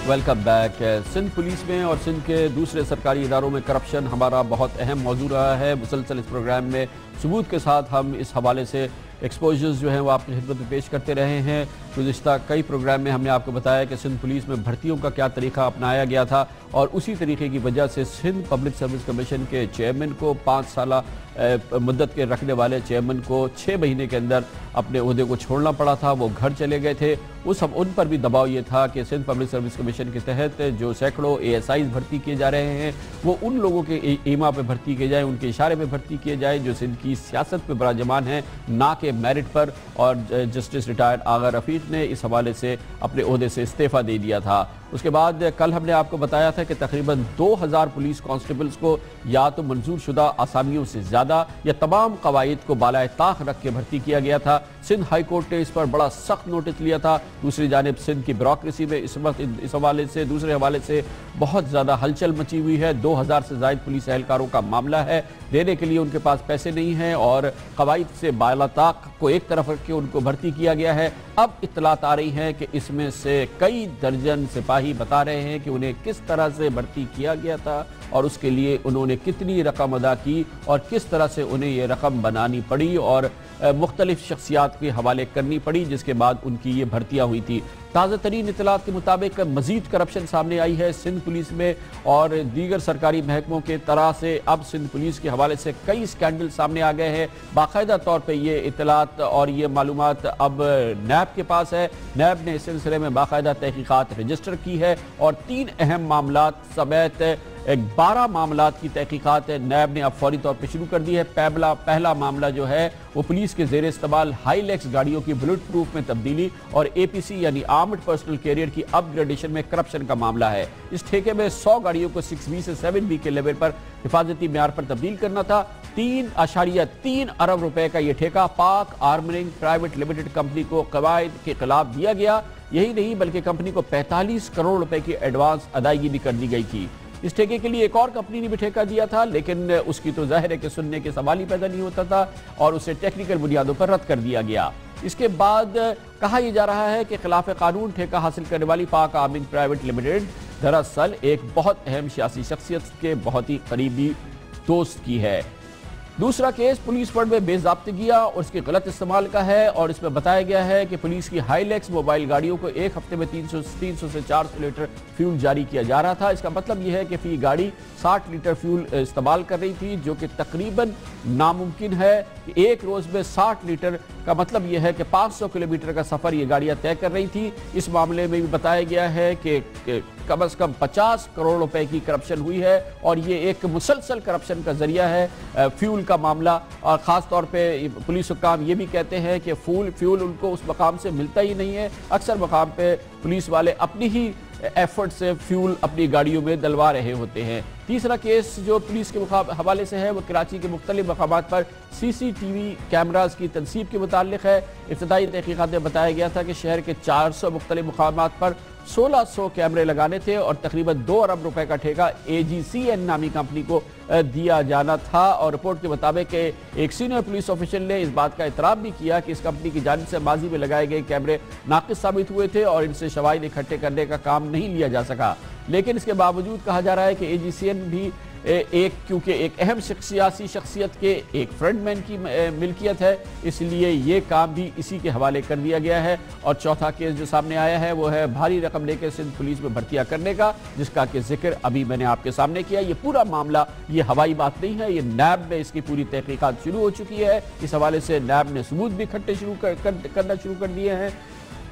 Welcome back. Sindh police में और सिंध के दूसरे सरकारी इदारों में करप्शन हमारा बहुत अहम मौजू रहा है। मुसलसल इस प्रोग्राम में सबूत के साथ हम इस हवाले से एक्सपोजर्स जो हैं वो आपकी खिदमत में पेश करते रहे हैं। गुज़िश्ता कई प्रोग्राम में हमने आपको बताया कि सिंध पुलिस में भर्तियों का क्या तरीका अपनाया गया था और उसी तरीके की वजह से सिंध पब्लिक सर्विस कमीशन के चेयरमैन को 5 साल मुद्दत के रखने वाले चेयरमैन को 6 महीने के अंदर अपने ओहदे को छोड़ना पड़ा था। वो घर चले गए थे। उन पर भी दबाव ये था कि सिंध पब्लिक सर्विस कमीशन के तहत जो सैकड़ों ASIs भर्ती किए जा रहे हैं वो उन लोगों के ईमा पे भर्ती किए जाए, उनके इशारे पे भर्ती किए जाए जो सिंध की सियासत पे बराजमान है, ना कि मेरिट पर। और जस्टिस रिटायर्ड आगा रफीक ने इस हवाले से अपने ओहदे से इस्तीफ़ा दे दिया था। उसके बाद कल हमने आपको बताया था कि तकरीबन 2000 पुलिस कांस्टेबल्स को या तो मंजूर शुदा आसामियों से ज़्यादा या तमाम कवायद को बालाए ताख रख के भर्ती किया गया था। सिंध हाई कोर्ट ने इस पर बड़ा सख्त नोटिस लिया था। दूसरी जानिब सिंध की ब्यूरोक्रेसी में इस वक्त इस हवाले से दूसरे हवाले से बहुत ज़्यादा हलचल मची हुई है। 2000 से ज़ायद पुलिस एहलकारों का मामला है। देने के लिए उनके पास पैसे नहीं हैं और कवायद से बाला ताक को एक तरफ रख के उनको भर्ती किया गया है। अब इत्तलात आ रही हैं कि इसमें से कई दर्जन सिपाही बता रहे हैं कि उन्हें किस तरह से भर्ती किया गया था और उसके लिए उन्होंने कितनी रकम अदा की और किस तरह से उन्हें ये रकम बनानी पड़ी और मुख्तलिफ शख्सियात के हवाले करनी पड़ी, जिसके बाद उनकी ये भर्तियाँ हुई थी। ताज़ा तरीन इत्तलात के मुताबिक मज़ीद करप्शन सामने आई है सिंध पुलिस में और दीगर सरकारी महकमों के तरह से अब सिंध पुलिस के हवाले से कई स्कैंडल सामने आ गए हैं। बाकायदा तौर पर ये इत्तलात और ये मालूमात अब नैब के पास है। नैब ने इस सिलसिले में बाकायदा तहकीकात रजिस्टर की है और 3 अहम मामलात समेत 12 मामलात की तहकीकात नैब ने अब फौरी तौर पर शुरू कर दी है। पहला मामला जो है वो पुलिस के ज़ेर इस्तेमाल हाईलैक्स गाड़ियों की बुलेट प्रूफ में तब्दीली और APC यानी आर्म्ड पर्सनल कैरियर की अपग्रेडेशन में करप्शन का मामला है। इस ठेके में 100 गाड़ियों को 6B से 7B के लेवल पर हिफाजती म्यार पर तब्दील करना था। 3.3 अरब रुपए का यह ठेका पाक आर्मरिंग प्राइवेट लिमिटेड कंपनी को कवायद के खिलाफ दिया गया। यही नहीं बल्कि कंपनी को 45 करोड़ रुपए की एडवांस अदायगी भी कर दी गई थी। इस ठेके के लिए एक और कंपनी ने भी ठेका दिया था, लेकिन उसकी तो जाहिर है कि सुनने के सवाल ही पैदा नहीं होता था और उसे टेक्निकल बुनियादों पर रद्द कर दिया गया। इसके बाद कहा यह जा रहा है कि खिलाफ कानून ठेका हासिल करने वाली पाक आर्मिंग प्राइवेट लिमिटेड दरअसल एक बहुत अहम सियासी शख्सियत के बहुत ही करीबी दोस्त की है। दूसरा केस पुलिस फंड में बेज़ाब्तगियां और इसके गलत इस्तेमाल का है और इसमें बताया गया है कि पुलिस की हाईलैक्स मोबाइल गाड़ियों को एक हफ्ते में 300 से 400 लीटर फ्यूल जारी किया जा रहा था। इसका मतलब यह है कि फी गाड़ी 60 लीटर फ्यूल इस्तेमाल कर रही थी, जो कि तकरीबन नामुमकिन है कि एक रोज़ में 60 लीटर का मतलब यह है कि 500 किलोमीटर का सफ़र ये गाड़ियाँ तय कर रही थी। इस मामले में भी बताया गया है कि कम अज़ कम 50 करोड़ रुपए की करप्शन हुई है और ये एक मुसलसल करप्शन का जरिया है फ्यूल का मामला। और ख़ास तौर पे पुलिस हुक्काम ये भी कहते हैं कि फ्यूल उनको उस मकाम से मिलता ही नहीं है। अक्सर मकाम पे पुलिस वाले अपनी ही एफर्ट से फ्यूल अपनी गाड़ियों में डलवा रहे होते हैं। तीसरा केस जो पुलिस के हवाले से है वो कराची के मुख्तलिफ मकामात पर CCTV कैमराज की तनसीब के मुताल्लिक है। इब्तदाई तहकीकात में बताया गया था कि शहर के 400 मुख्तलिफ मकामात पर 1600 कैमरे लगाने थे और तकरीबन 2 अरब रुपए का ठेका AGCN नामी कंपनी को दिया जाना था। और रिपोर्ट के मुताबिक एक सीनियर पुलिस ऑफिसर ने इस बात का इतराफ़ भी किया कि इस कंपनी की जानिब से माजी में लगाए गए कैमरे नाक़िस साबित हुए थे और इनसे शवाहिद इकट्ठे करने का काम नहीं लिया जा सका। लेकिन इसके बावजूद कहा जा रहा है कि AGCN भी क्योंकि एक अहम सियासी शख्सियत के एक फ्रंटमैन की मिल्कियत है, इसलिए ये काम भी इसी के हवाले कर दिया गया है। और चौथा केस जो सामने आया है वो है भारी रकम लेकर सिंध पुलिस में भर्तियां करने का, जिसका कि जिक्र अभी मैंने आपके सामने किया। ये पूरा मामला ये हवाई बात नहीं है, ये नैब में इसकी पूरी तहकीकात शुरू हो चुकी है। इस हवाले से नैब ने सबूत भी इकट्ठे करना शुरू कर दिए हैं।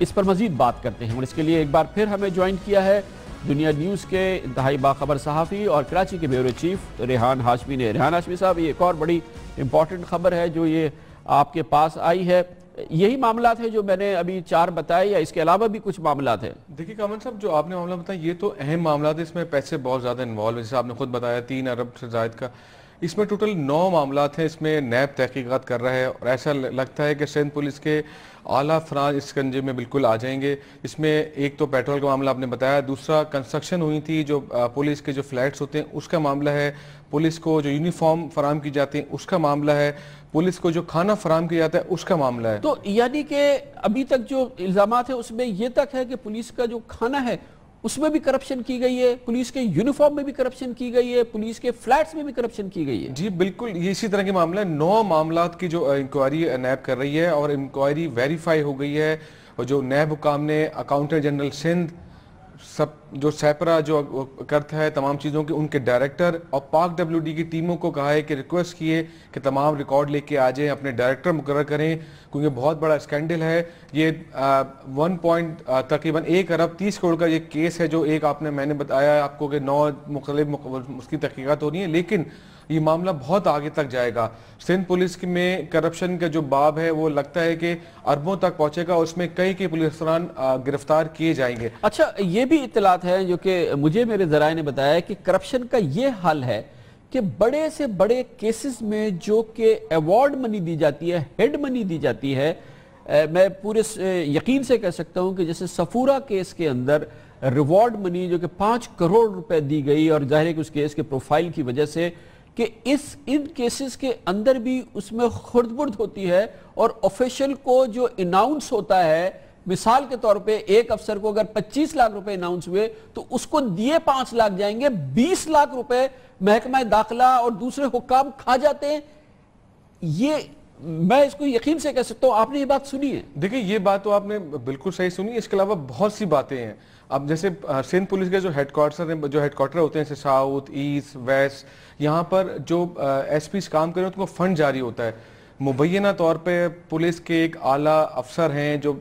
इस पर मजीद बात करते हैं और इसके लिए एक बार फिर हमें ज्वाइन किया है दुनिया न्यूज़ के इंतहाई बाखबर सहाफ़ी और कराची के ब्यूरो चीफ रेहान हाशमी ने। रेहान हाशमी साहब, ये एक और बड़ी इंपॉर्टेंट खबर है जो ये आपके पास आई है। यही मामलात है जो मैंने अभी 4 बताए या इसके अलावा भी कुछ मामलात हैं? देखिए कामन साहब, जो आपने मामला बताया ये तो अहम मामला है, इसमें पैसे बहुत ज़्यादा इन्वॉल्व है। जैसे आपने खुद बताया 3 अरब से ज़ायद का, इसमें टोटल 9 मामलात हैं। इसमें नैब तहकीकात कर रहा है और ऐसा लगता है कि सिंध पुलिस के आला अफराद इस कंजे में बिल्कुल आ जाएंगे। इसमें एक तो पेट्रोल का मामला आपने बताया, दूसरा कंस्ट्रक्शन हुई थी जो पुलिस के जो फ्लैट्स होते हैं उसका मामला है, पुलिस को जो यूनिफॉर्म फराम की जाती है उसका मामला है, पुलिस को जो खाना फराम किया जाता है उसका मामला है। तो यानी कि अभी तक जो इल्जामात है उसमें ये तक है कि पुलिस का जो खाना है اس میں بھی کرپشن کی گئی ہے, پولیس کے یونیفارم میں بھی کرپشن کی گئی ہے, پولیس کے فلیٹس میں بھی کرپشن کی گئی ہے. جی بالکل, یہ اسی طرح کے معاملہ ہے. 9 معاملات کی جو انکوائری نیب کر رہی ہے اور انکوائری ویریفائی ہو گئی ہے, اور جو نیب حکام نے اکاؤنٹنٹ جنرل سندھ, سب جو سیپرا جو کرتا ہے تمام چیزوں کے, ان کے ڈائریکٹر اور پاک ڈبلیو ڈی کی ٹیموں کو کہا ہے کہ ریکویسٹ کیے کہ تمام ریکارڈ لے کے آ جائیں, اپنے ڈائریکٹر مقرر کریں, کیونکہ بہت بڑا اسکینڈل ہے یہ. تقریباً 1 ارب 30 کروڑ کا یہ کیس ہے جو میں نے بتایا آپ کو کہ 9 مختلف اس کی تحقیقات ہو رہی ہیں, لیکن یہ معاملہ بہت آگے تک جائے گا. سندھ پولیس میں کرپشن کا جو باب ہے وہ لگتا ہے کہ اربوں تک پہنچے گا, اس میں کئی پولیس افسران گرفتار کیے جائیں گے. اچھا, یہ بھی اطلاعات ہیں جو کہ مجھے میرے ذرائع نے بتایا کہ کرپشن کا یہ حل ہے کہ بڑے سے بڑے کیسز میں جو کہ ایوارڈ منی دی جاتی ہے, ہیڈ منی دی جاتی ہے, میں پورے یقین سے کہہ سکتا ہوں کہ جیسے سفورہ کیس کے اندر ریوارڈ منی جو کہ 5 کروڑ روپے دی گئی, اور ظاہر ہے کہ اس کیس کے پروفائل کی وجہ سے کہ ان کیسز کے اندر بھی اس میں خرد برد ہوتی ہے, اور آفیشل کو جو اناؤنس ہوتا ہے, مثال کے طور پہ ایک افسر کو اگر 25 لاکھ روپے اناؤنس ہوئے تو اس کو دیے 5 لاکھ جائیں گے, 20 لاکھ روپے محکمہ داخلہ اور دوسرے حکام کھا جاتے ہیں. یہ میں اس کو یقین سے کہہ سکتا ہوں. آپ نے یہ بات سنی ہے؟ دیکھیں, یہ بات تو آپ نے بالکل صحیح سنی. اس کے علاوہ بہت سی باتیں ہیں. اب جیسے سندھ پولیس کے جو ہیڈ کوارٹر ہوتے ہیں, جیسے ساؤتھ, ایسٹ, ویسٹ, یہاں پر جو ایس پیز کام کریں ان کو فنڈ جاری ہوتا ہے. مبینہ طور پہ پولیس کے ایک اعلیٰ افسر ہیں جو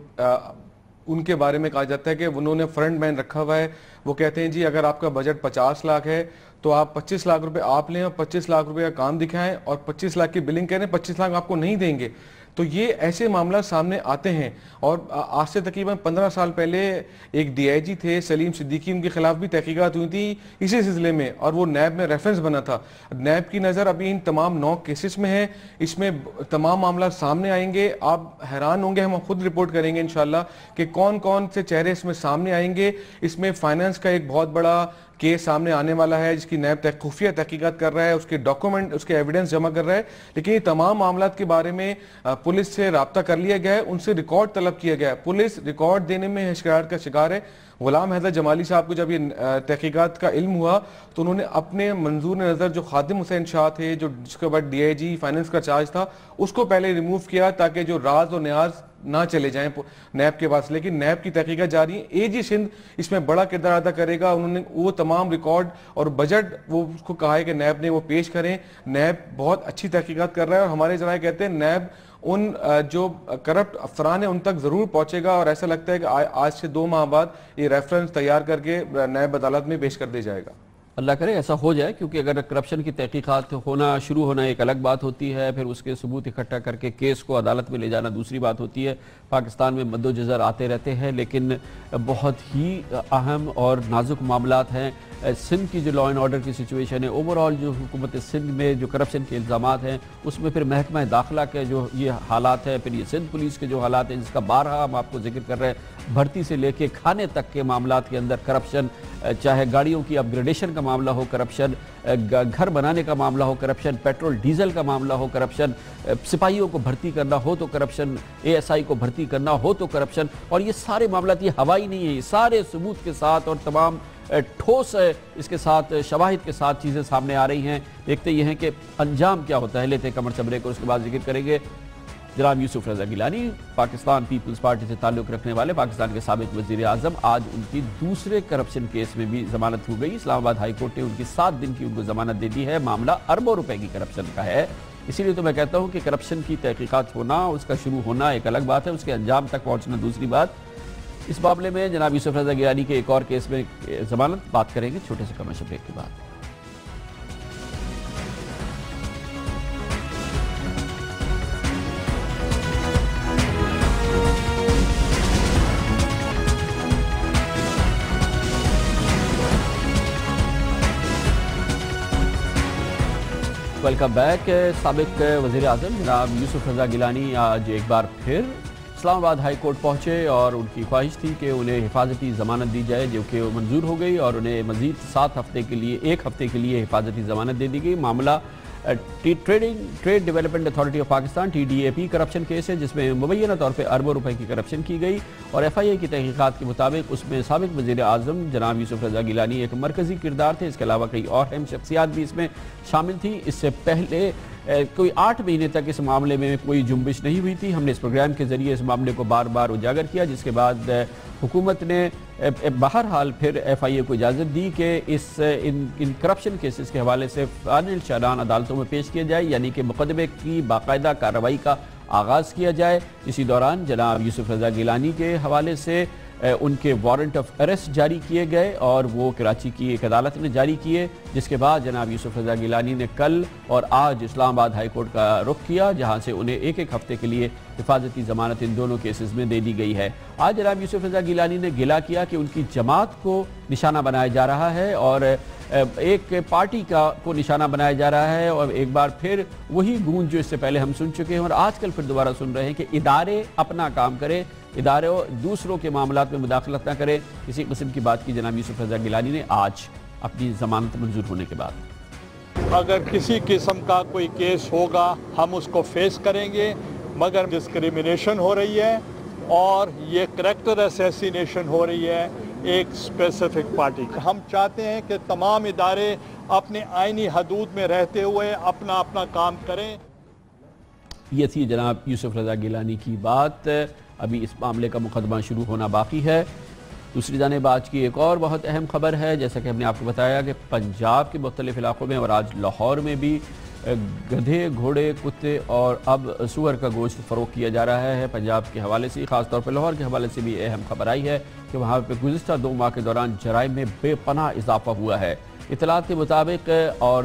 ان کے بارے میں کہا جاتا ہے کہ انہوں نے فرنٹ مین رکھا ہوا ہے. وہ کہتے ہیں جی اگر آپ کا بجٹ 50 لاکھ ہے تو آپ 25 لاکھ روپے آپ لیں اور 25 لاکھ روپے کا کام دکھائیں, اور 25 لاکھ کی بلنگ کریں, 25 لاکھ آپ کو نہیں دیں گے. تو یہ ایسے معاملات سامنے آتے ہیں. اور آج سے تقریباً 15 سال پہلے ایک ڈی آئی جی تھے سلیم صدیقی, ان کے خلاف بھی تحقیقات ہوئی تھی اسی سلسلے میں, اور وہ نیب میں ریفرنس بنا تھا. نیب کی نظر ابھی ان تمام 9 کیسز میں ہے, اس میں تمام معاملات سامنے آئیں گے. آپ حیران ہوں گے, ہم خود رپورٹ کریں گے انشاءاللہ کہ کون کون سے چہرے اس میں سامنے آئیں گے. اس میں فائنانس کا ایک بہت بڑا کیس سامنے آنے والا ہے جس کی نیب خفیہ تحقیقات کر رہا ہے, اس کے ڈاکومنٹ, اس کے ایویڈنس جمع کر رہا ہے. لیکن یہ تمام معاملات کے بارے میں پولیس سے رابطہ کر لیا گیا ہے, ان سے ریکارڈ طلب کیا گیا ہے. پولیس ریکارڈ دینے میں شکایت کا شکار ہے. غلام حیدر جمالی صاحب کو جب یہ تحقیقات کا علم ہوا تو انہوں نے اپنے منظور نظر جو خادم حسین شاہ تھے, جس کے بعد ڈی آئی جی فائنانس کا چارج تھا, اس کو پہلے ریموو کیا تاکہ جو راز و نیاز نہ چلے جائیں نیب کے پاس. لیکن نیب کی تحقیقات جاری ہیں. اے جی سندھ اس میں بڑا کردار ادا کرے گا. انہوں نے وہ تمام ریکارڈ اور بجٹ وہ اس کو کہا ہے کہ نیب نے وہ پیش کریں. نیب بہت اچھی تحقیقات کر رہا ہے, اور ہمارے ذرائع کہتے ہیں نیب ان جو کرپٹ افسران ہیں ان تک ضرور پہنچے گا, اور ایسا لگتا ہے کہ آج سے 2 ماہ بعد یہ ریفرنس تیار کر کے نیب عدالت میں پیش کر دیا جائے گا. اللہ کرے ایسا ہو جائے, کیونکہ اگر کرپشن کی تحقیقات شروع ہونا ایک الگ بات ہوتی ہے, پھر اس کے ثبوت اکٹھا کر کے کیس کو عدالت میں لے جانا دوسری بات ہوتی ہے. پاکستان میں مد و جزر آتے رہتے ہیں, لیکن بہت ہی اہم اور نازک معاملات ہیں. سندھ کی جو لا اینڈ آرڈر کی سچویشن ہے, اوورآل جو حکومت سندھ میں جو کرپشن کے الزامات ہیں, اس میں پھر محکمہ داخلہ کے جو یہ حالات ہیں, پھر یہ سندھ پولیس کے جو حالات ہیں جس کا بارہا ہم آپ کو ذکر کر رہے ہیں, بھرتی سے لے کے کھانے تک کے معاملات کے اندر کرپشن, چاہے گاڑیوں کی اپ گریڈیشن کا معاملہ ہو کرپشن, گھر بنانے کا معاملہ ہو کرپشن, پیٹرول ڈیزل کا معاملہ ہو کرپشن, سپاہیوں کو بھرتی کرنا ہو تو کرپشن, اے ایس آئی کو بھرتی کرنا ہو تو کرپشن. اور یہ سارے معاملات یہ ہوائی نہیں ہیں, یہ سارے ثبوت کے ساتھ اور تمام ٹھوس اس کے ساتھ شواہد کے ساتھ چیزیں سامنے آ رہی ہیں. دیکھتے یہ ہیں کہ انجام کیا ہوتا ہے. لیتے کمر صبرے کو, اس کے بعد ذکر کریں گے جناب یوسف رضا گیلانی, پاکستان پیپلز پارٹی سے تعلق رکھنے والے پاکستان کے سابق وزیر اعظم. آج ان کی دوسرے کرپشن کیس میں بھی ضمانت ہو گئی. اسلام آباد ہائی کورٹ نے ان کی 7 دن کی ان کو ضمانت دے دی ہے. معاملہ اربوں روپے کی کرپشن کا ہے. اسی لیے تو میں کہتا ہوں کہ کرپشن کی تحقیقات ہونا, اس کا شروع ہونا ایک الگ بات ہے, اس کے انجام تک پہنچنا دوسری بات. اس معاملے میں جناب یوسف رضا گیلانی کے ایک اور کیس میں ضمانت بات کریں گے چھوٹے سے کمرشل بریک کے بعد. Welcome back. سابق وزیر اعظم جناب یوسف رضا گیلانی آج ایک بار پھر اسلام آباد ہائی کورٹ پہنچے, اور ان کی خواہش تھی کہ انہیں حفاظتی ضمانت دی جائے, جو کہ منظور ہو گئی, اور انہیں مزید 7 ہفتے کے لیے 1 ہفتے کے لیے حفاظتی ضمانت دے دی گئی. معاملہ trade development authority of Pakistan TDAP corruption case है, जिसमें मुबैना तौर पर अरबों रुपए की करप्शन की गई और FIA की तहकीकात के मुताबिक उसमें साबिक वज़ीर आज़म जनाब यूसुफ रज़ा गिलानी एक मरकज़ी किरदार थे। इसके अलावा कई और अहम शख्सियात भी इसमें शामिल थी। इससे पहले कोई 8 महीने तक इस मामले में कोई जुम्बिश नहीं हुई थी। हमने इस प्रोग्राम के ज़रिए इस मामले को बार बार उजागर किया, जिसके बाद हुकूमत ने बहरहाल फिर FIA को इजाज़त दी कि इन करप्शन केसेस के हवाले से फाइनल चालान अदालतों में पेश किया जाए, यानी कि मुकदमे की बाकायदा कार्रवाई का आगाज़ किया जाए। इसी दौरान जनाब यूसुफ रज़ा गिलानी के हवाले से उनके वारंट ऑफ अरेस्ट जारी किए गए और वो कराची की एक अदालत ने जारी किए, जिसके बाद जनाब यूसुफ रज़ा गिलानी ने कल और आज इस्लामाबाद हाई कोर्ट का रुख किया, जहां से उन्हें एक हफ्ते के लिए हिफाजती ज़मानत इन दोनों केसेस में दे दी गई है। आज जनाब यूसुफ रज़ा गिलानी ने गिला किया कि उनकी जमात को निशाना बनाया जा रहा है और एक पार्टी को निशाना बनाया जा रहा है, और एक बार फिर वही गूंज जो इससे पहले हम सुन चुके हैं और आजकल फिर दोबारा सुन रहे हैं कि इदारे अपना काम करें, इदारे दूसरों के मामलात में मुदाखलत ना करें। इसी किस्म की बात की जनाब यूसुफ रज़ा गिलानी ने आज अपनी ज़मानत मंजूर होने के बाद। अगर किसी किस्म का कोई केस होगा हम उसको फेस करेंगे, मगर डिस्क्रिमिनेशन हो रही है और ये करैक्टर असैसिनेशन हो रही है एक स्पेसिफिक पार्टी का। हम चाहते हैं कि तमाम इदारे अपने आईनी हदूद में रहते हुए अपना अपना काम करें। ये थी जनाब यूसुफ रज़ा गिलानी की बात। अभी इस मामले का मुकदमा शुरू होना बाकी है। दूसरी जानिब आज की एक और बहुत अहम खबर है, जैसा कि हमने आपको बताया कि पंजाब के मुख्तलिफ इलाकों में और आज लाहौर में भी गधे, घोड़े, कुत्ते और अब सूअर का गोश्त फ़रोख्त किया जा रहा है। पंजाब के हवाले से, ख़ास तौर पर लाहौर के हवाले से भी अहम खबर आई है कि वहाँ पर गुज़िश्ता 2 माह के दौरान जराइम में बेपनाह इजाफा हुआ है। इत्तलात के मुताबिक और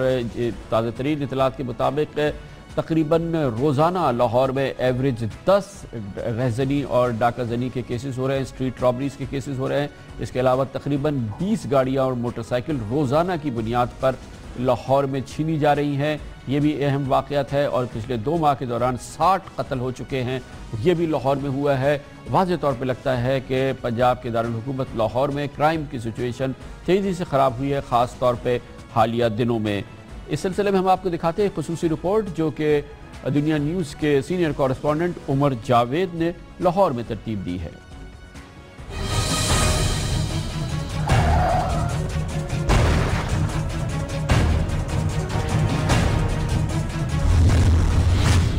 ताज़ा तरीन इत्तलात के मुताबिक तकरीबन रोज़ाना लाहौर में एवरेज 10 रहज़नी और डाका ज़नी के केसेस हो रहे हैं, स्ट्रीट रॉबरीज़ के केसेस हो रहे हैं। इसके अलावा तकरीबन 20 गाड़ियाँ और मोटरसाइकिल रोज़ाना की बुनियाद पर लाहौर में छीनी जा रही हैं। ये भी अहम वाक़यात है और पिछले 2 माह के दौरान 60 कत्ल हो चुके हैं, ये भी लाहौर में हुआ है। वाज़े तौर पर लगता है कि पंजाब के दारुल हुकूमत लाहौर में क्राइम की सिचुएशन तेज़ी से ख़राब हुई है, ख़ास तौर पर हालिया दिनों में। इस सिलसिले में हम आपको दिखाते हैं खुसूसी रिपोर्ट जो कि दुनिया न्यूज़ के सीनियर कॉरेस्पॉन्डेंट उमर जावेद ने लाहौर में तरतीब दी है।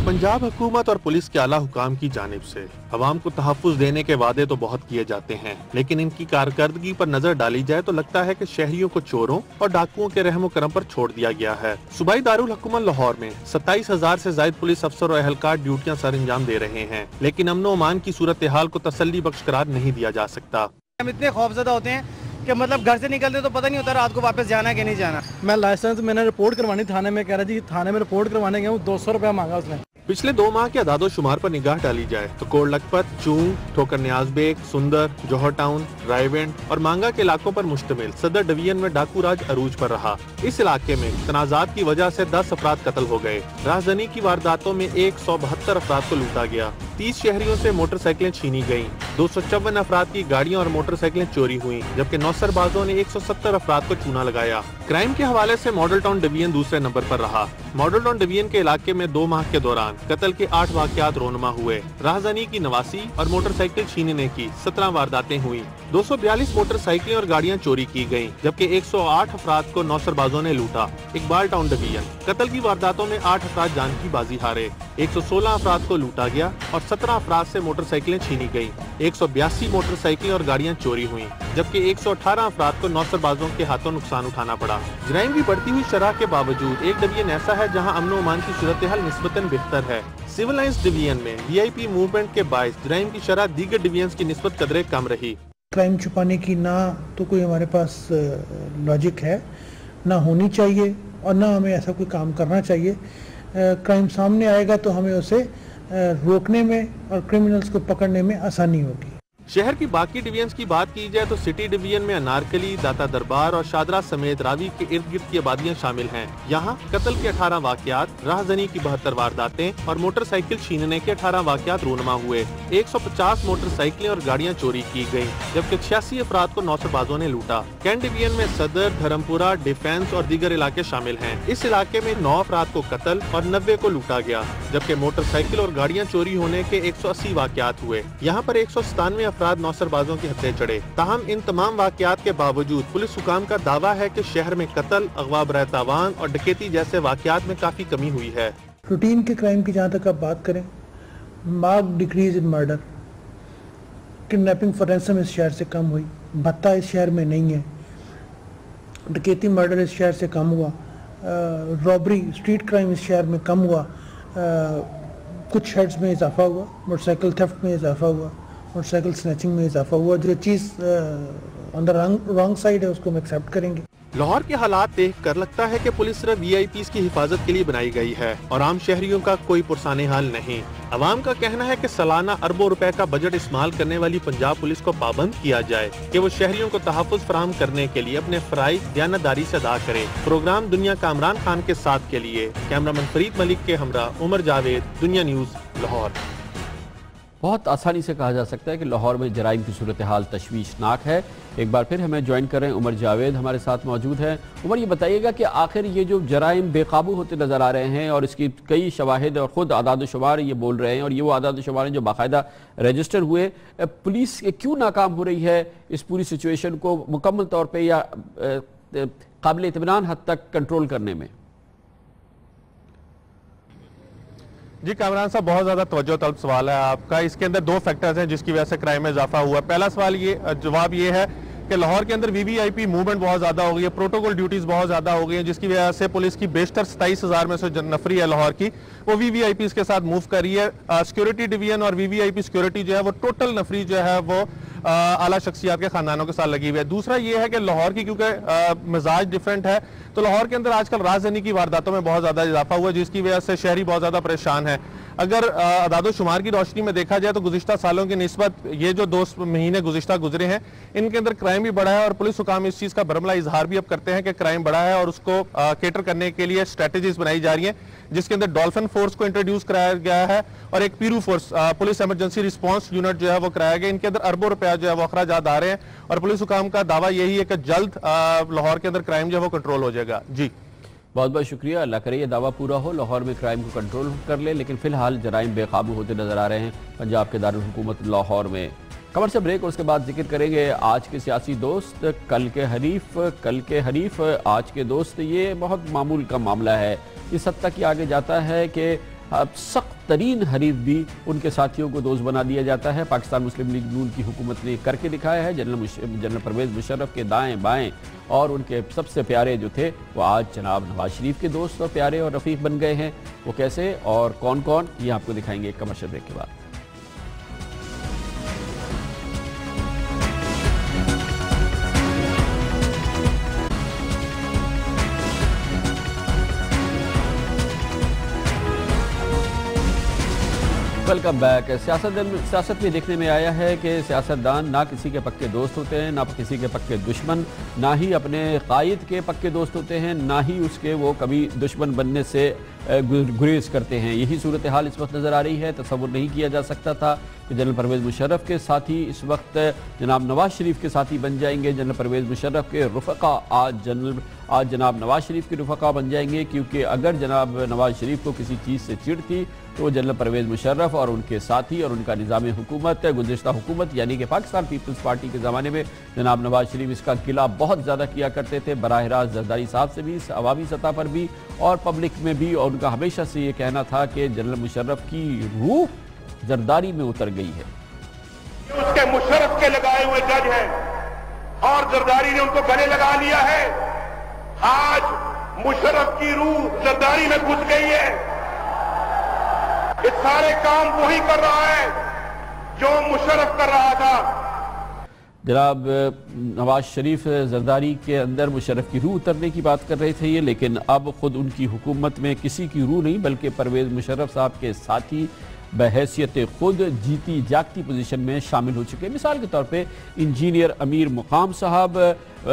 पंजाब हुकूमत और पुलिस के आला हुकाम की जानिब से अवाम को तहफ़्फ़ुज़ देने के वादे तो बहुत किए जाते हैं, लेकिन इनकी कारकर्दगी पर नजर डाली जाए तो लगता है कि शहरियों को चोरों और डाकुओं के रहमो करम पर छोड़ दिया गया है। सूबाई दारुल हुकूमत लाहौर में 27,000 से ज्यादा पुलिस अफसर और अहलकार ड्यूटियां सर अंजाम दे रहे हैं, लेकिन अमन अमान की सूरत हाल को तसल्ली बख्श करार नहीं दिया जा सकता। हम इतने खौफजदा होते हैं कि मतलब घर से निकलते तो पता नहीं होता रात को वापस जाना है कि नहीं जाना। मैं लाइसेंस मैंने रिपोर्ट करवानी थाने में, कह रहा जी थाने में रिपोर्ट करवाने गया हूँ, 200 रुपया मांगा उसने। पिछले 2 माह के अदादो शुमार पर निगाह डाली जाए तो कोट लखपत, चूंग, ठोकर न्याज बेग, सुंदर, जौहर टाउन, रायवेंड और मांगा के इलाकों पर मुश्तमिल सदर डिवीजन में डाकू राज अरूज पर रहा। इस इलाके में तनाजात की वजह से 10 अफराद कत्ल हो गए। राजधानी की वारदातों में 172 अफराद को लूटा गया। 30 शहरियों से मोटरसाइकिलें छीनी गयी। 254 अफराद की गाड़ियाँ और मोटरसाइकिलें चोरी हुई, जबकि नौसरबाजों ने 170 अफराद को चूना लगाया। क्राइम के हवाले से मॉडल टाउन डिवीजन दूसरे नंबर पर रहा। मॉडल टाउन डिवीजन के इलाके में 2 माह के दौरान कत्ल के 8 वाक़यात रोनमा हुए। राजधानी की 89 और मोटरसाइकिल छीनने की 17 वारदातें हुई। 242 मोटरसाइकिलें और गाड़ियां चोरी की गयीं, जबकि 108 अफराद को नौसरबाजों ने लूटा। इकबाल टाउन डिवीजन कत्ल की वारदातों में 8 अफराद जान की बाजी हारे। 116 अफराद को लूटा गया और 17 अफराद से मोटरसाइकिलें छीनी गयी। 182 मोटरसाइकिलें और गाड़ियां चोरी हुई, जबकि 118 अफराद को नौसरबाजों के हाथों नुकसान उठाना पड़ा। जराइम की बढ़ती हुई शरह के बावजूद एक डिवीजन ऐसा है जहाँ अमन अमान की सूरत हाल निस्बतन बेहतर है। सिविल लाइंस डिवीजन में VIP मूवमेंट के बायस जराइम की शरह दीगर डिवीजन की निस्बत कदरे कम रही। क्राइम छुपाने की ना तो कोई हमारे पास लॉजिक है, ना होनी चाहिए और ना हमें ऐसा कोई काम करना चाहिए। क्राइम सामने आएगा तो हमें उसे रोकने में और क्रिमिनल्स को पकड़ने में आसानी होगी। शहर की बाकी डिवीजन्स की बात की जाए तो सिटी डिवीजन में अनारकली, दाता दरबार और शादरा समेत रावी के इर्द गिर्द की आबादियां शामिल हैं। यहाँ कत्ल के 18 वाकयात, राहजनी की 72 वारदातें और मोटरसाइकिल छीनने के 18 वाकयात रूनुमा हुए। 150 मोटरसाइकिलें और गाड़ियाँ चोरी की गयी, जबकि 86 अफराद को नौसरबाजों ने लूटा। कैंट डिवीजन में सदर, धर्मपुरा, डिफेंस और दीगर इलाके शामिल हैं। इस इलाके में 9 अफराद को कत्ल और 90 को लूटा गया, जबकि मोटरसाइकिल और गाड़ियाँ चोरी होने के 180 वाकयात हुए। यहाँ पर 197 अफराद नौसरबाजों के हत्थे चढ़े। ताहम इन तमाम वाकयात के बावजूद पुलिस हुकाम का दावा है कि शहर में कत्ल, अगवा बराए तावान और डकैती जैसे वाकयात में काफी कमी हुई है। रूटीन के क्राइम की जहाँ तक आप बात करें, mark decreases in murder, kidnapping for ransom इस शहर से कम हुई, भत्ता इस शहर में नहीं है, डकैती मर्डर इस शहर से कम हुआ, रॉबरी स्ट्रीट क्राइम इस शहर में कम हुआ, कुछ शेड्स में इजाफा हुआ, मोटरसाइकिल थेफ्ट में इजाफा हुआ, मोटरसाइकिल स्नैचिंग में इजाफा हुआ। जो चीज़ ऑन द रॉन्ग साइड है उसको हम एक्सेप्ट करेंगे। लाहौर के हालात देख कर लगता है कि पुलिस सिर्फ VIPs की हिफाजत के लिए बनाई गई है और आम शहरियों का कोई पुरसाने हाल नहीं। अवाम का कहना है कि सालाना अरबों रुपए का बजट इस्तेमाल करने वाली पंजाब पुलिस को पाबंद किया जाए कि वो शहरियों को तहफ़्फ़ुज़ फराहम करने के लिए अपने फ़राइज़ दयानतदारी से अदा करे। प्रोग्राम दुनिया का इमरान खान के साथ के लिए कैमरामैन फरीद मलिक के हमरा उमर जावेद, दुनिया न्यूज़, लाहौर। बहुत आसानी से कहा जा सकता है कि लाहौर में जराइम की सूरत हाल तशवीशनाक है। एक बार फिर हमें ज्वाइन कर रहे हैं उमर जावेद हमारे साथ मौजूद हैं। उमर, ये बताइएगा कि आखिर ये जो जराइम बेकाबू होते नज़र आ रहे हैं और इसकी कई शवाहिद और ख़ुद आदाद शुमार ये बोल रहे हैं और ये वो आदाद शुमार हैं जो बाकायदा रजिस्टर हुए, पुलिस क्यों नाकाम हो रही है इस पूरी सिचुएशन को मुकम्मल तौर पर या काबिल इत्मीनान हद तक कंट्रोल करने में? जी कामरान साहब, बहुत ज़्यादा तवज्जो तलब सवाल है आपका। इसके अंदर 2 फैक्टर्स हैं जिसकी वजह से क्राइम में इजाफा हुआ है। पहला सवाल जवाब ये है कि लाहौर के अंदर VVIP मूवमेंट बहुत ज़्यादा हो गई है, प्रोटोकॉल ड्यूटीज़ बहुत ज़्यादा हो गई हैं, जिसकी वजह से पुलिस की बेशतर 27,000 में से नफरी है लाहौर की, वो VVIPs के साथ मूव कर रही है। सिक्योरिटी डिवीजन और VVIP सिक्योरिटी जो है वो टोटल नफरी जो है वो आला शख्सियात के खानदानों के साथ लगी हुई है। दूसरा ये है कि लाहौर की क्योंकि मिजाज डिफरेंट है, तो लाहौर के अंदर आजकल राजधानी की वारदातों में बहुत ज़्यादा इजाफा हुआ है, जिसकी वजह से शहरी बहुत ज़्यादा परेशान है। अगर अदाद शुमार की रोशनी में देखा जाए तो गुज़िश्ता सालों की निस्बत ये जो 2 महीने गुज़िश्ता गुजरे हैं, इनके अंदर क्राइम भी बढ़ा है और पुलिस हुकाम इस चीज़ का बरमला इजहार भी अब करते हैं कि क्राइम बढ़ा है और उसको केटर करने के लिए स्ट्रेटजीज बनाई जा रही हैं, जिसके अंदर डॉल्फिन फोर्स को इंट्रोड्यूस कराया गया है और एक पीरू force police emergency response unit जो है वो कराया गया। इनके अंदर अरबों रुपया जो है वो अखराजात आ रहे हैं और पुलिस हुकाम का दावा यही है कि जल्द लाहौर के अंदर क्राइम जो है वो कंट्रोल हो जाएगा। जी बहुत बहुत शुक्रिया, अल्लाह करे ये दावा पूरा हो, लाहौर में क्राइम को कंट्रोल कर ले। लेकिन फिलहाल जराइम बेकाबू होते नजर आ रहे हैं पंजाब के दारुल हुकूमत लाहौर में। खबर से ब्रेक और उसके बाद जिक्र करेंगे आज के सियासी दोस्त, कल के हरीफ आज के दोस्त। ये बहुत मामूल का मामला है, इस हद तक आगे जाता है कि सख्त तरीन हरीफ भी उनके साथियों को दोस्त बना दिया जाता है। पाकिस्तान मुस्लिम लीग नून की हुकूमत ने करके दिखाया है। जनरल परवेज़ मुशर्रफ के दाएं बाएं और उनके सबसे प्यारे जो थे वो आज जनाब नवाज शरीफ के दोस्त और प्यारे और रफ़ीक बन गए हैं। वो कैसे और कौन कौन, ये आपको दिखाएंगे एक कमर्शियल ब्रेक के बाद। Welcome back. सियासत में देखने में आया है कि सियासतदान ना किसी के पक्के दोस्त होते हैं, ना किसी के पक्के दुश्मन, ना ही अपने कायद के पक्के दोस्त होते हैं, ना ही उसके वो कभी दुश्मन बनने से गुरेज करते हैं। यही सूरत हाल इस वक्त नज़र आ रही है। तसव्वुर नहीं किया जा सकता था कि जनरल परवेज़ मुशर्रफ के साथी इस वक्त जनाब नवाज शरीफ के साथी बन जाएंगे। जनरल परवेज़ मुशर्रफ के रुफ़क़ा आज जनाब नवाज शरीफ के रुफ़क़ा बन जाएंगे, क्योंकि अगर जनाब नवाज शरीफ को किसी चीज़ से चिढ़ थी तो वो जनरल परवेज़ मुशर्रफ और उनके साथी और उनका निज़ाम हुकूमत, गुज़िश्ता हुकूमत यानी कि पाकिस्तान पीपल्स पार्टी के ज़माने में जनाब नवाज शरीफ इसका गिला बहुत ज़्यादा किया करते थे, बराह रास्त जरदारी साहब से भी, अवामी सतह पर भी और पब्लिक में भी। और उनका हमेशा से ये कहना था कि जनरल मुशर्रफ की रूह जरदारी में उतर गई है। उसके मुशर्रफ के लगाए हुए जज हैं और जरदारी ने उनको गले लगा लिया है। आज मुशर्रफ की रूह जरदारी में घुस गई है। ये सारे काम वही कर रहा है जो मुशर्रफ कर रहा था। जनाब नवाज शरीफ जरदारी के अंदर मुशर्रफ की रूह उतरने की बात कर रहे थे ये, लेकिन अब खुद उनकी हुकूमत में किसी की रूह नहीं बल्कि परवेज़ मुशर्रफ साहब के साथी बहैसियत खुद जीती जागती पोजीशन में शामिल हो चुके हैं। मिसाल के तौर पे इंजीनियर अमीर मुकाम साहब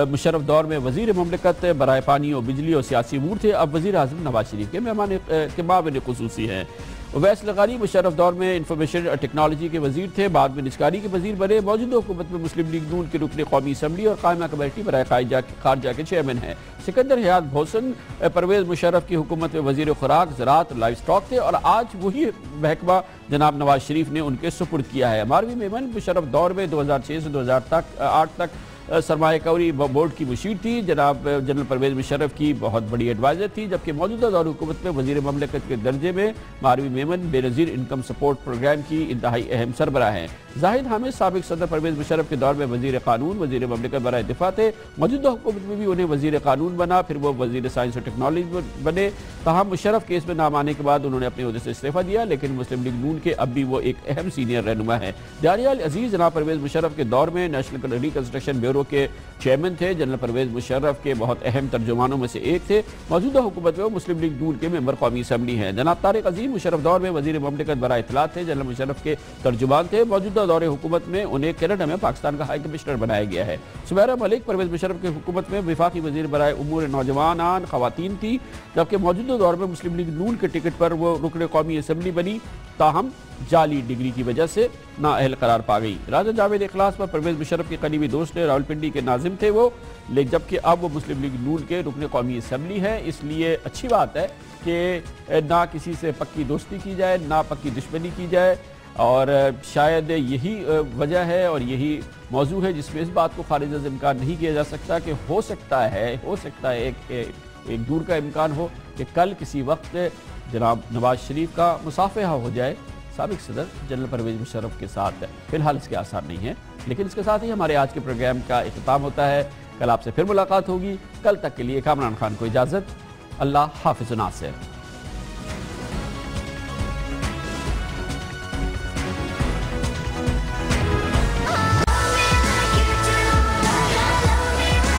मुशर्रफ दौर में वज़ीर मुमलिकत बराए पानी और बिजली और सियासी अमूर थे, अब वज़ीर आज़म नवाज शरीफ के मेहमान के माविन खुसूसी हैं। उवैस लगानी मुशर्रफ दौर में इंफॉर्मेशन और टेक्नोलॉजी के वज़ीर थे, बाद में निस्कारी के वज़ीर बने। मौजूदा हुकूमत में मुस्लिम लीग नून के रुकन कौमी असम्बली और कायमा कमेटी बराए खारजा के चेयरमैन हैं। सिकंदर हयात भोसन परवेज़ मुशर्रफ की हुकूमत में वज़ीर खुराक ज़राअत लाइव स्टॉक थे और आज वही महकमा जनाब नवाज शरीफ ने उनके सुपुर्द किया है। मारवी मेमन मुशर्रफ दौर में 2006 से 2008 तक सरमायाकारी बोर्ड की मुशीर थी। जनाब जनरल परवेज़ मुशर्रफ की बहुत बड़ी एडवाइज़र थी, जबकि मौजूदा दौर हुकूमत में वज़ीर ममलिकत के दर्जे में Marvi Memon Benazir income support programme की इंतहाई अहम सरबराह हैं। जाहिद हामिद साबिक सदर परवेज़ मुशर्रफ के दौर में वज़ीर क़ानून वज़ीर ममलिकत बराए दिफा थे। मौजूदा हुकूमत में भी उन्हें वज़ीर क़ानून बना, फिर वो वज़ीर साइंस और टेक्नोलॉजी बने। ताहम मुशर्रफ केस में नाम आने के बाद उन्होंने अपने ओहदे से इस्तीफ़ा दिया, लेकिन मुस्लिम लीग नून के अब भी वो एक अहम सीनियर रहनुमा हैं। जारियाल अजीज़ जनाब परवेज़ मुशर्रफ के दौर में नेशनल रिकंस्ट्रक्शन ब्यूरो के चेयरमैन थे। जनरल परवेज़ मुशर्रफ के बहुत अहम तर्जुमानों में से एक थे। मौजूदा हुकूमत में वो मुस्लिम लीग नून के मेंबर कौमी असम्बली हैं। जनाब तारिक अजीम मुशर्रफ दौर में वज़ीर ममलिकत बराए इत्तलात थे, जनरल मुशर्रफ के तर्जुमान थे। मौजूदा दौर हुकूमत में उन्हें कनाडा में पाकिस्तान का हाई कमिश्नर बनाया गया है। सुमैरा मलिक परवेज़ मुशर्रफ की हुकूमत में वफाकी वज़ीर बराए उमूर नौजवान ख़वातीन थी, जबकि मौजूदा दौर में मुस्लिम लीग नून के टिकट पर वो रुकन कौमी असम्बली बनी, ताहम जाली डिग्री की वजह से नाअहल करार पा गई। राजा जावेद इखलास पर परवेज़ मुशर्रफ के करीबी दोस्त थे, रावलपिंडी के नाजिम थे वो, लेकिन जबकि अब वो मुस्लिम लीग नून के रुकन कौमी असम्बली है। इसलिए अच्छी बात है कि ना किसी से पक्की दोस्ती की जाए, ना पक्की दुश्मनी की जाए, और शायद यही वजह है और यही मौजू है जिसमें इस बात को खारिज अज़ इम्कान नहीं किया जा सकता कि हो सकता है एक दूर का इम्कान हो कि कल किसी वक्त जनाब नवाज शरीफ का मुसाफहा हो जाए साबिक सदर जनरल परवेज़ मुशर्रफ के साथ। फिलहाल इसके आसार नहीं है, लेकिन इसके साथ ही हमारे आज के प्रोग्राम का इख्तिताम होता है। कल आपसे फिर मुलाकात होगी। कल तक के लिए कामरान खान को इजाज़त। अल्लाह हाफ़िज़ नासिर।